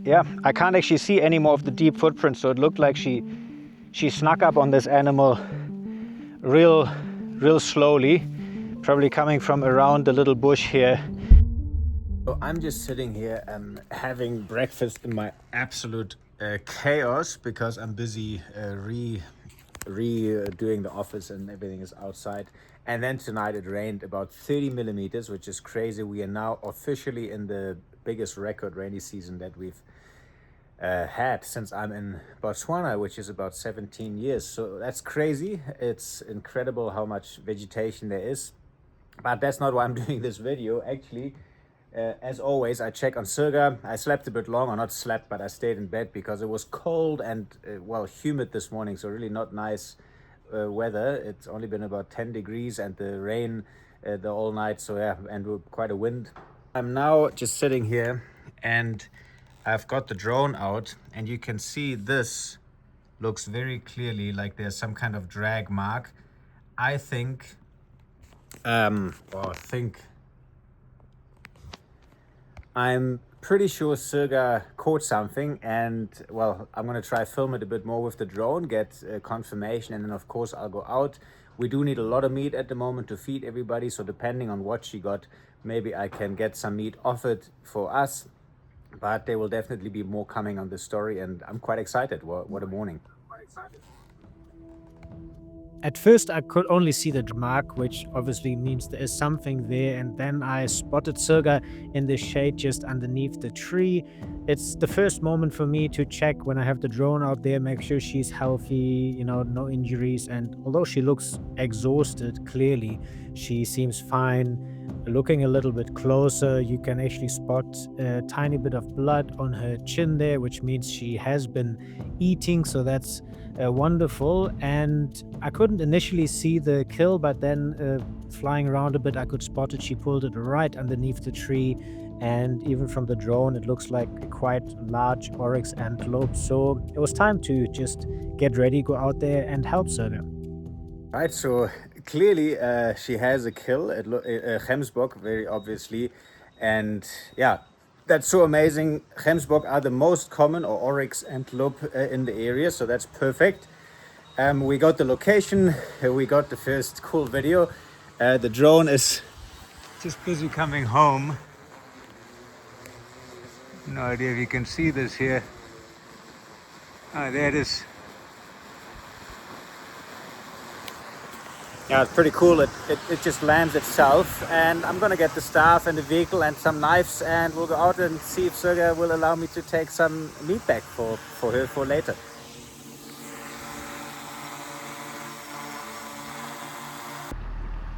yeah, I can't actually see any more of the deep footprints, so it looked like she snuck up on this animal real slowly, probably coming from around the little bush here. So I'm just sitting here having breakfast in my absolute chaos because I'm busy doing the office and everything is outside. And then tonight it rained about 30 millimeters, which is crazy. We are now officially in the biggest record rainy season that we've had since I'm in Botswana, which is about 17 years. So that's crazy. It's incredible how much vegetation there is. But that's not why I'm doing this video. Actually, as always, I check on Sirga. I slept a bit long, or not slept, but I stayed in bed because it was cold and, well, humid this morning. So really not nice weather. It's only been about 10 degrees and the rain the all night. So yeah, and quite a wind. I'm now just sitting here and I've got the drone out and you can see this looks very clearly like there's some kind of drag mark. I think, I'm pretty sure Sirga caught something and, well, I'm going to try film it a bit more with the drone, get confirmation, and then of course I'll go out. We do need a lot of meat at the moment to feed everybody, so depending on what she got, maybe I can get some meat offered for us. But there will definitely be more coming on this story and I'm quite excited. What a morning. At first, I could only see the mark, which obviously means there is something there. And then I spotted Sirga in the shade just underneath the tree. It's the first moment for me to check when I have the drone out there, make sure she's healthy, no injuries. And although she looks exhausted, clearly, she seems fine. Looking a little bit closer, you can actually spot a tiny bit of blood on her chin there, which means she has been eating. So that's wonderful. And I couldn't initially see the kill, but then flying around a bit, I could spot it. She pulled it right underneath the tree. And even from the drone, it looks like a quite large Oryx antelope. So it was time to just get ready, go out there and help Sirga. Right, so clearly she has a kill at gemsbok, very obviously. And yeah, that's so amazing. Gemsbok are the most common, or Oryx antelope in the area, so that's perfect. We got the location, we got the first cool video. The drone is just busy coming home. No idea if you can see this here. Ah, there it is. Yeah, it's pretty cool. It just lands itself, and I'm gonna get the staff and the vehicle and some knives, and we'll go out and see if Sirga will allow me to take some meat back for her for later.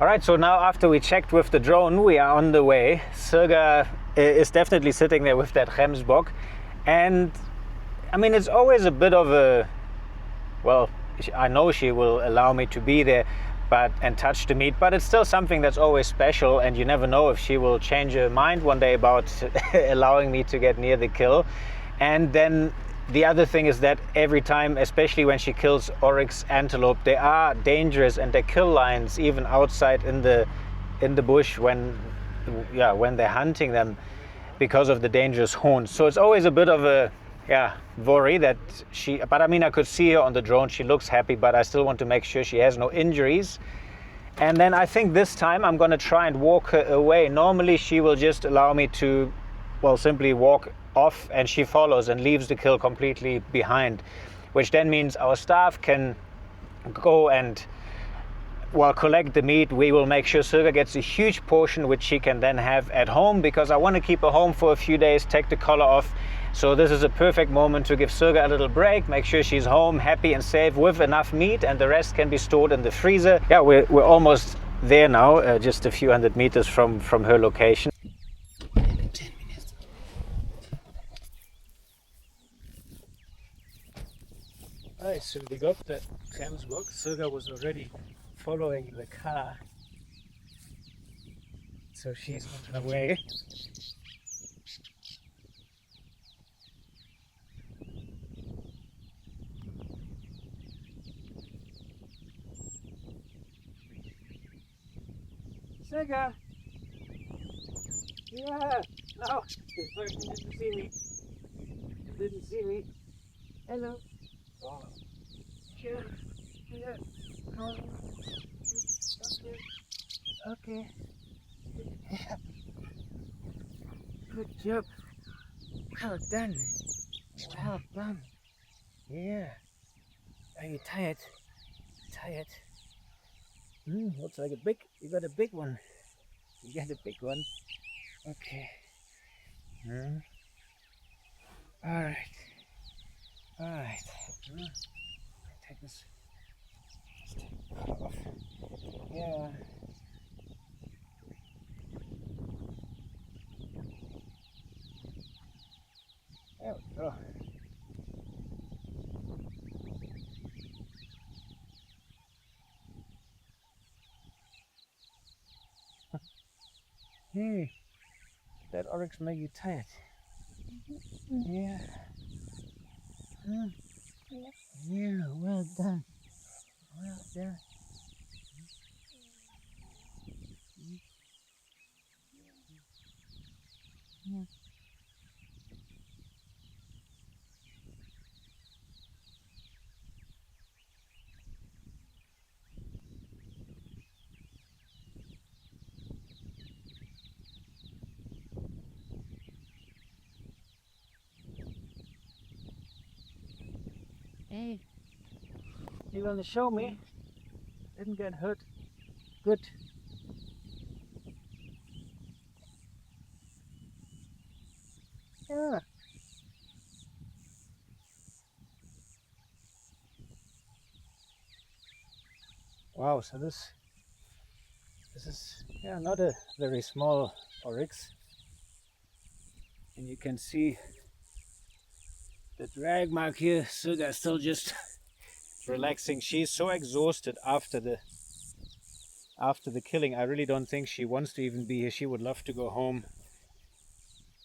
All right, so now after we checked with the drone, we are on the way. Sirga is definitely sitting there with that gemsbok, and I mean, it's always a bit of a, well, I know she will allow me to be there and touch the meat, but it's still something that's always special, and you never know if she will change her mind one day about allowing me to get near the kill. And then the other thing is that every time, especially when she kills Oryx antelope, they are dangerous and they kill lions even outside in the bush when they're hunting them because of the dangerous horns. So it's always a bit of a worry that but I mean, I could see her on the drone. She looks happy, but I still want to make sure she has no injuries. And then I think this time I'm going to try and walk her away. Normally she will just allow me to, well, simply walk off, and she follows and leaves the kill completely behind, which then means our staff can go and, well, collect the meat. We will make sure Sirga gets a huge portion, which she can then have at home, because I want to keep her home for a few days, take the collar off. So this is a perfect moment to give Sirga a little break, make sure she's home, happy and safe with enough meat, and the rest can be stored in the freezer. Yeah, we're almost there now, just a few hundred meters from her location. Alright, so we got the gemsbok. Sirga was already following the car, so she's on her way. Sirga! Yeah! Now! Did you see me? see me? Hello. Oh, here. Here. Oh, okay. Yeah. Good job. Well done. Well done. Yeah. Are you tired? Tired? Looks like you got a big one. You got a big one. Okay. Alright. Alright. Take this. Let's take the collar off. Yeah. There we go. Hey, that Oryx make you tired? Yeah. Yeah, well done. Well done. Hey, you gonna show me? Didn't get hurt. Good. Yeah. Wow, so this is not a very small Oryx. And you can see the drag mark here. Sirga is still just relaxing. She's so exhausted after the killing. I really don't think she wants to even be here. She would love to go home.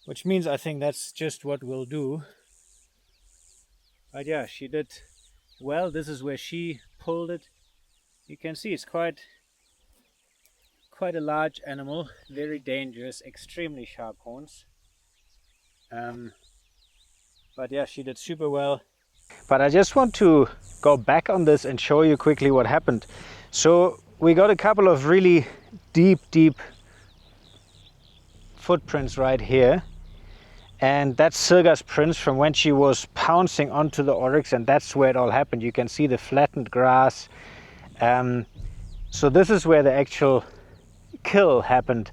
Which means I think that's just what we'll do. But yeah, she did well. This is where she pulled it. You can see it's quite a large animal, very dangerous, extremely sharp horns. But yeah, she did super well. But I just want to go back on this and show you quickly what happened. So we got a couple of really deep footprints right here. And that's Sirga's prints from when she was pouncing onto the Oryx, and that's where it all happened. You can see the flattened grass. So this is where the actual kill happened.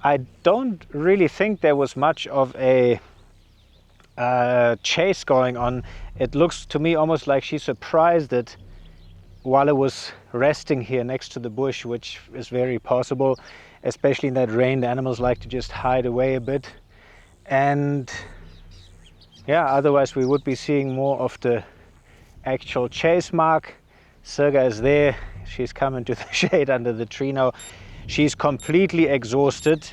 I don't really think there was much of a chase going on. It looks to me almost like she surprised it while it was resting here next to the bush, which is very possible, especially in that rain. The animals like to just hide away a bit. And yeah, otherwise we would be seeing more of the actual chase mark. Sirga is there. She's coming to the shade under the tree now. She's completely exhausted,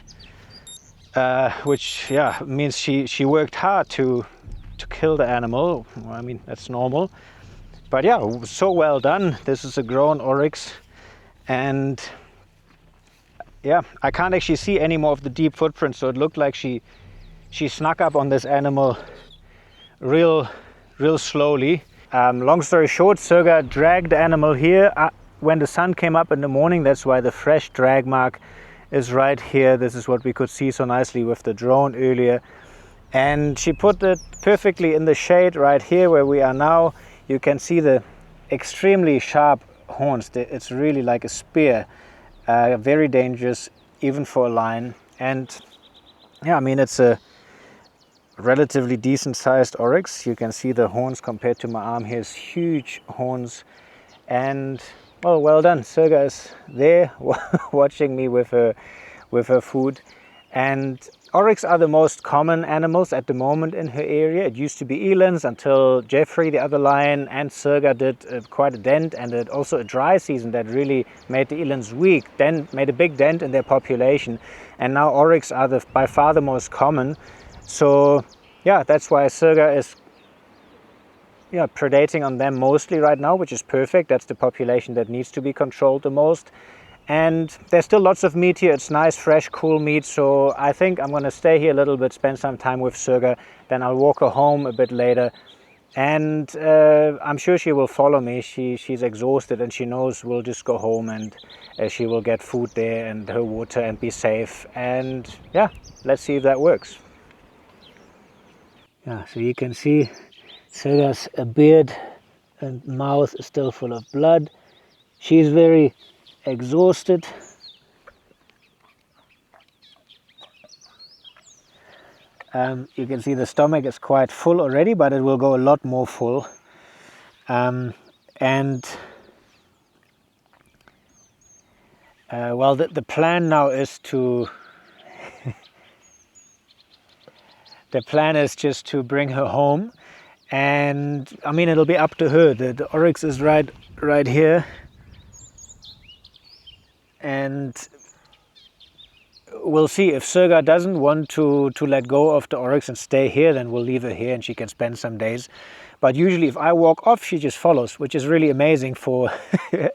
which means she worked hard to kill the animal. I mean, that's normal. But yeah, so well done. This is a grown Oryx, and yeah, I can't actually see any more of the deep footprints, so it looked like she snuck up on this animal real slowly. Long story short, Sirga dragged the animal here when the sun came up in the morning. That's why the fresh drag mark is right here. This is what we could see so nicely with the drone earlier. And she put it perfectly in the shade right here where we are now. You can see the extremely sharp horns. It's really like a spear. Very dangerous, even for a lion. And yeah, I mean, it's a relatively decent sized Oryx. You can see the horns compared to my arm here is huge horns. And well done. Sirga is there watching me with her food. And Oryx are the most common animals at the moment in her area. It used to be elands until Jeffrey, the other lion, and Sirga did quite a dent, and also a dry season that really made the elands weak, then made a big dent in their population. And now Oryx are by far the most common. So yeah, that's why Sirga is predating on them mostly right now, which is perfect. That's the population that needs to be controlled the most. And there's still lots of meat here. It's nice, fresh, cool meat. So I think I'm going to stay here a little bit, spend some time with Sirga. Then I'll walk her home a bit later. And I'm sure she will follow me. She's exhausted and she knows we'll just go home, and she will get food there and her water and be safe. And yeah, let's see if that works. Yeah, so you can see Sirga's beard and mouth is still full of blood. She's very exhausted. You can see the stomach is quite full already, but it will go a lot more full. Well, the plan now is to the plan is just to bring her home, and I mean it'll be up to her. The Oryx is right here, and we'll see. If Sirga doesn't want to let go of the Oryx and stay here, then we'll leave her here and she can spend some days. But usually if I walk off, she just follows, which is really amazing for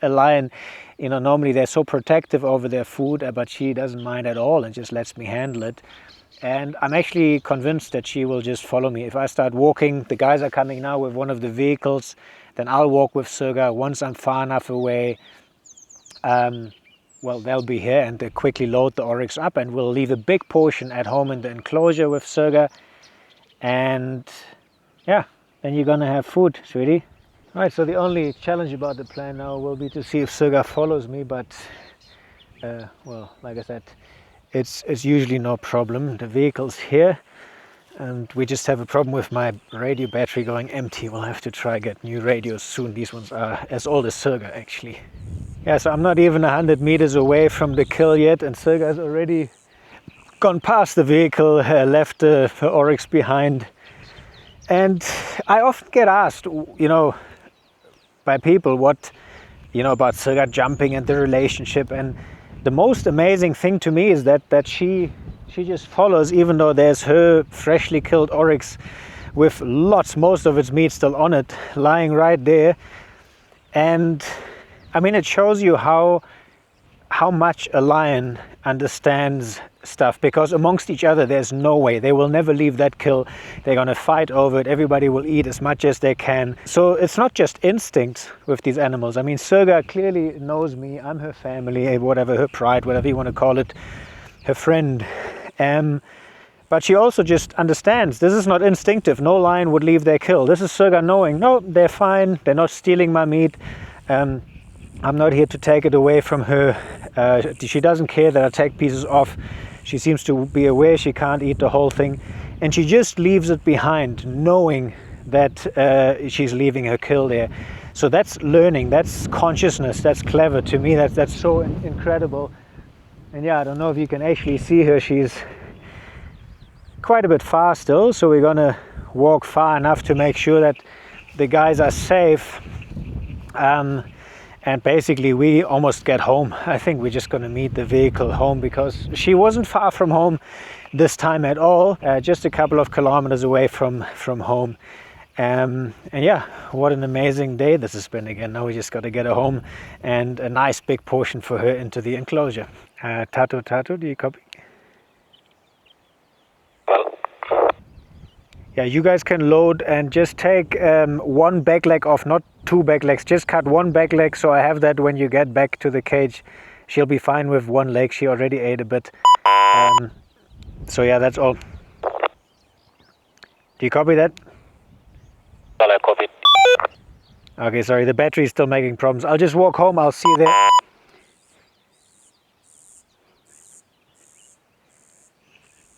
a lion. You know, normally they're so protective over their food, but she doesn't mind at all and just lets me handle it. And I'm actually convinced that she will just follow me. If I start walking, the guys are coming now with one of the vehicles, then I'll walk with Sirga. Once I'm far enough away, well, they'll be here and they quickly load the Oryx up, and we'll leave a big portion at home in the enclosure with Sirga. And yeah, then you're gonna have food, sweetie. All right, so the only challenge about the plan now will be to see if Sirga follows me, but well, like I said, it's usually no problem. The vehicle's here, and we just have a problem with my radio battery going empty. We'll have to try get new radios soon. These ones are as old as Sirga, actually. Yeah, so I'm not even 100 meters away from the kill yet, and Sirga's already gone past the vehicle, left the Oryx behind. And I often get asked, you know, by people what, you know, about Sirga jumping and the relationship. And the most amazing thing to me is that she just follows, even though there's her freshly killed Oryx with most of its meat still on it, lying right there. And I mean, it shows you how much a lion understands stuff, because amongst each other there's no way. They will never leave that kill. They're gonna fight over it. Everybody will eat as much as they can. So it's not just instinct with these animals. I mean, Sirga clearly knows me. I'm her family, whatever, her pride, whatever you want to call it, her friend. But she also just understands this is not instinctive. No lion would leave their kill. This is Sirga knowing, no, they're fine. They're not stealing my meat. I'm not here to take it away from her. She doesn't care that I take pieces off. She seems to be aware she can't eat the whole thing, and she just leaves it behind, knowing that she's leaving her kill there. So that's learning, that's consciousness, that's clever. To me, that's so incredible. And yeah, I don't know if you can actually see her. She's quite a bit far still, so we're gonna walk far enough to make sure that the guys are safe. And basically we almost get home. I think we're just going to meet the vehicle home, because she wasn't far from home this time at all, just a couple of kilometers away from home. And yeah, what an amazing day this has been again. Now we just got to get her home, and a nice big portion for her into the enclosure. Tato, do you copy? Yeah, you guys can load and just take one back leg off, not two back legs. Just cut one back leg, so I have that when you get back to the cage. She'll be fine with one leg. She already ate a bit. So yeah, that's all. Do you copy that? Well, I copied. Okay, sorry, the battery is still making problems. I'll just walk home. I'll see you there.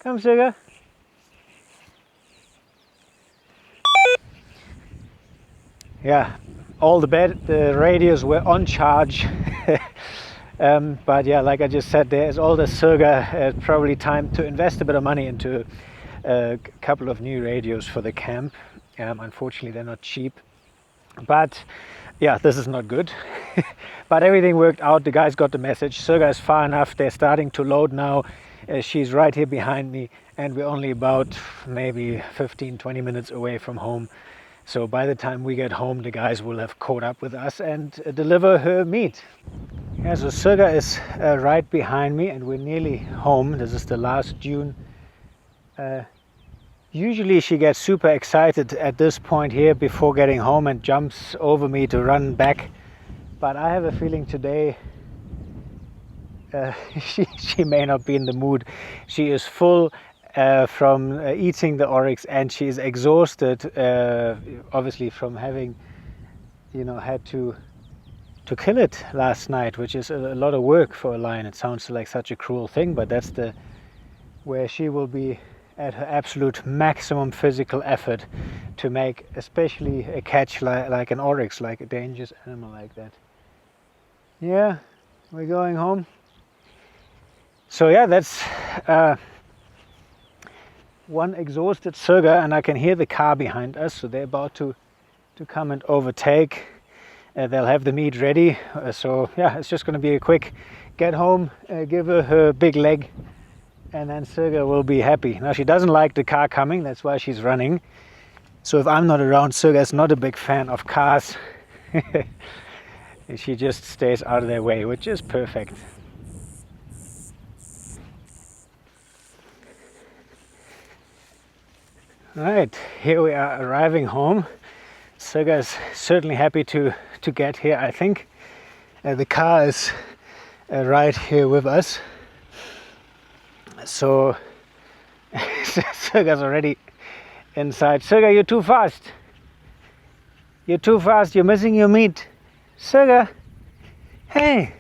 Come, Sirga. Yeah, all the radios were on charge. But yeah, like I just said, there's all the Sirga. Probably time to invest a bit of money into a couple of new radios for the camp. Unfortunately, they're not cheap. But yeah, this is not good. But everything worked out. The guys got the message. Sirga is far enough. They're starting to load now. She's right here behind me, and we're only about maybe 15-20 minutes away from home. So by the time we get home, the guys will have caught up with us and deliver her meat. Yeah, so Sirga is right behind me, and we're nearly home. This is the last dune. Usually she gets super excited at this point here before getting home and jumps over me to run back. But I have a feeling today she may not be in the mood. She is full from eating the oryx, and she is exhausted, obviously from having, had to kill it last night, which is a lot of work for a lion. It sounds like such a cruel thing, but that's where she will be at her absolute maximum physical effort to make, especially a catch like an oryx, like a dangerous animal like that. Yeah, we're going home. So yeah, that's one exhausted Sirga, and I can hear the car behind us, so they're about to come and overtake. They'll have the meat ready, so yeah, it's just going to be a quick get home, give her big leg, and then Sirga will be happy. Now, she doesn't like the car coming, that's why she's running. So if I'm not around, Sirga is not a big fan of cars. She just stays out of their way, which is perfect. Right, here we are arriving home. Sirga is certainly happy to get here, I think. The car is right here with us. So Sirga's already inside. Sirga, you're too fast. You're too fast. You're missing your meat. Sirga, hey.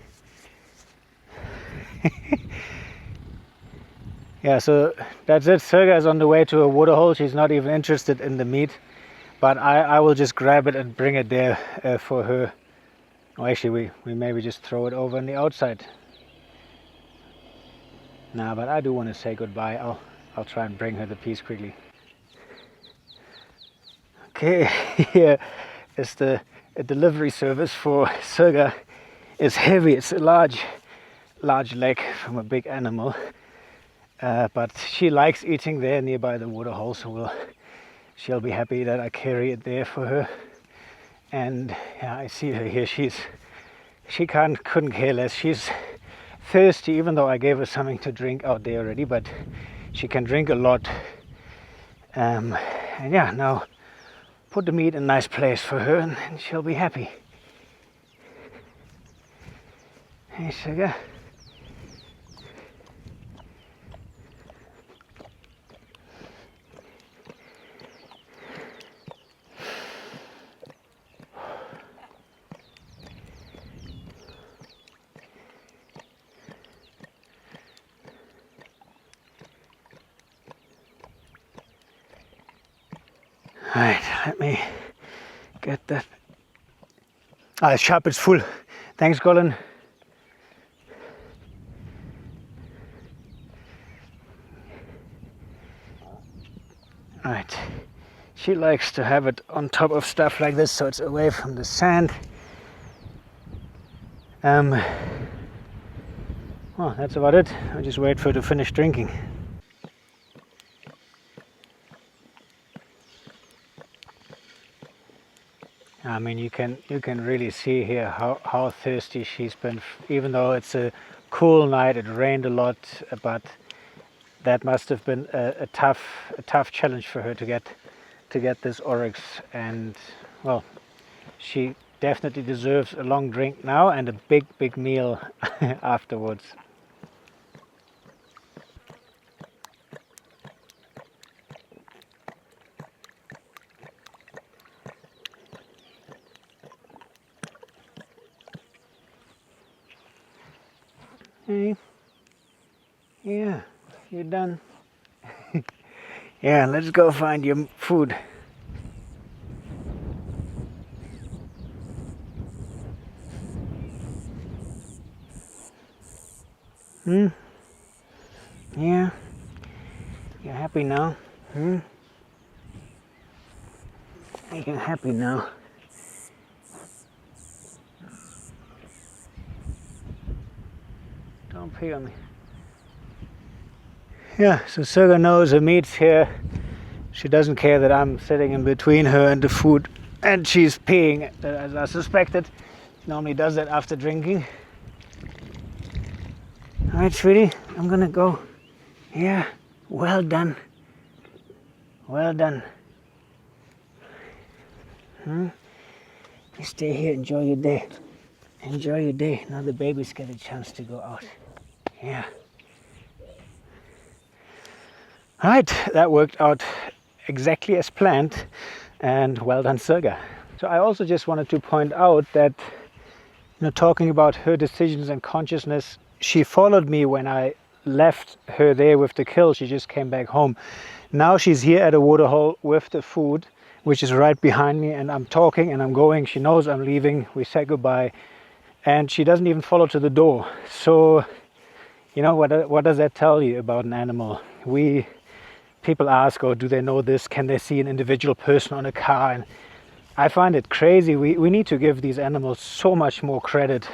Yeah, so that's it. Sirga is on the way to a waterhole. She's not even interested in the meat. But I will just grab it and bring it there for her. Oh, actually, we maybe just throw it over on the outside. Nah, but I do want to say goodbye. I'll try and bring her the piece quickly. Okay, here is the delivery service for Sirga. It's heavy. It's a large leg from a big animal. But she likes eating there nearby the waterhole, so she'll be happy that I carry it there for her. And yeah, I see her here. She couldn't care less. She's thirsty, even though I gave her something to drink out there already, but she can drink a lot. And yeah, now put the meat in a nice place for her, and she'll be happy. Hey, Sirga. Right, let me get that. The shop is full. Thanks, Colin. Right, she likes to have it on top of stuff like this, so it's away from the sand. Well, that's about it. I'll just wait for her to finish drinking. I mean, you can really see here how thirsty she's been. Even though it's a cool night, it rained a lot, but that must have been a tough challenge for her to get this oryx. And well, she definitely deserves a long drink now and a big meal afterwards. Hey, yeah, you're done. Yeah, let's go find your food. Yeah, you're happy now? You're happy now? Don't pee on me. Yeah, so Sirga knows her meat's here. She doesn't care that I'm sitting in between her and the food, and she's peeing, as I suspected. She normally does that after drinking. Alright, sweetie, I'm gonna go. Yeah, well done. Well done. You stay here, enjoy your day. Enjoy your day. Now the babies get a chance to go out. Yeah. Right, that worked out exactly as planned, and well done, Sirga. So I also just wanted to point out that, talking about her decisions and consciousness, she followed me when I left her there with the kill. She just came back home. Now she's here at a waterhole with the food, which is right behind me, and I'm talking and I'm going. She knows I'm leaving. We say goodbye, and she doesn't even follow to the door. So, what does that tell you about an animal? People ask, oh, do they know this? Can they see an individual person on a car? And I find it crazy. We need to give these animals so much more credit.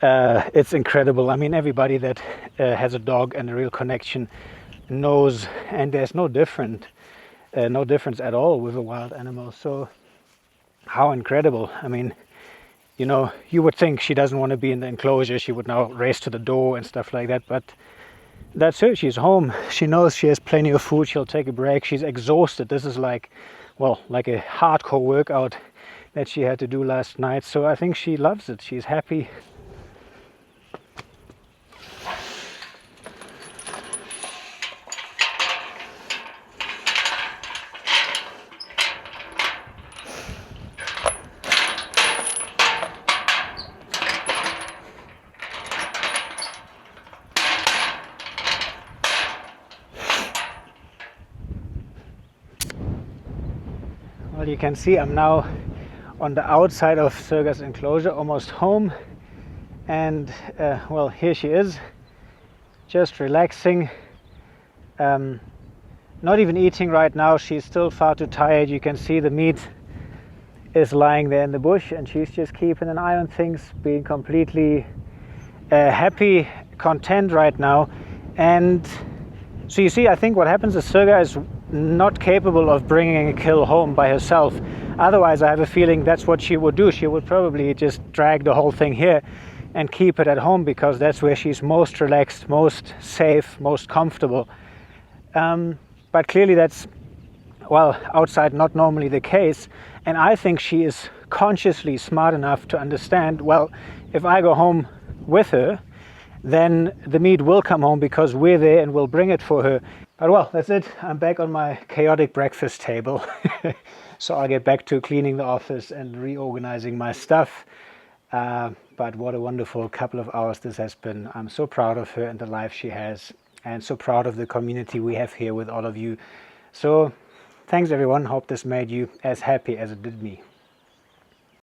It's incredible. I mean, everybody that has a dog and a real connection knows, and there's no difference at all with a wild animal. So how incredible. I mean, you would think she doesn't want to be in the enclosure. She would now race to the door and stuff like that. But that's her. She's home. She knows she has plenty of food. She'll take a break. She's exhausted. This is like a hardcore workout that she had to do last night. So I think she loves it. She's happy. Well, you can see I'm now on the outside of Sirga's enclosure, almost home, and here she is, just relaxing, not even eating right now. She's still far too tired. You can see the meat is lying there in the bush, and she's just keeping an eye on things, being completely happy, content right now. And so you see, I think what happens is Sirga is not capable of bringing a kill home by herself. Otherwise, I have a feeling that's what she would do. She would probably just drag the whole thing here and keep it at home, because that's where she's most relaxed, most safe, most comfortable. But clearly that's, outside not normally the case. And I think she is consciously smart enough to understand, if I go home with her, then the meat will come home because we're there and we'll bring it for her. But that's it. I'm back on my chaotic breakfast table. So I'll get back to cleaning the office and reorganizing my stuff. But what a wonderful couple of hours this has been. I'm so proud of her and the life she has, and so proud of the community we have here with all of you. So thanks everyone. Hope this made you as happy as it did me.